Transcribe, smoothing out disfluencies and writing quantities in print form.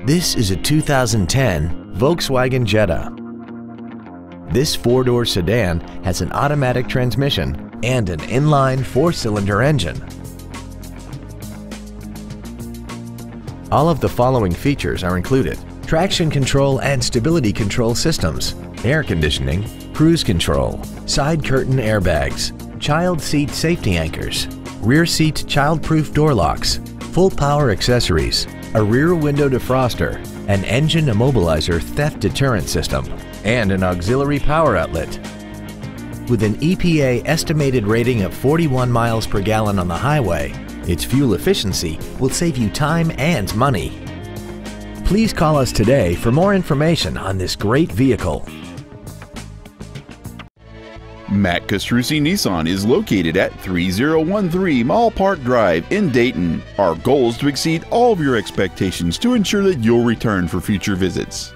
This is a 2010 Volkswagen Jetta. This four-door sedan has an automatic transmission and an inline four-cylinder engine. All of the following features are included: traction control and stability control systems, air conditioning, cruise control, side curtain airbags, child seat safety anchors, rear seat child-proof door locks, full power accessories, a rear window defroster, an engine immobilizer theft deterrent system, and an auxiliary power outlet. With an EPA estimated rating of 41 miles per gallon on the highway, its fuel efficiency will save you time and money. Please call us today for more information on this great vehicle. Matt Castrucci Nissan is located at 3013 Mall Park Drive in Dayton. Our goal is to exceed all of your expectations to ensure that you'll return for future visits.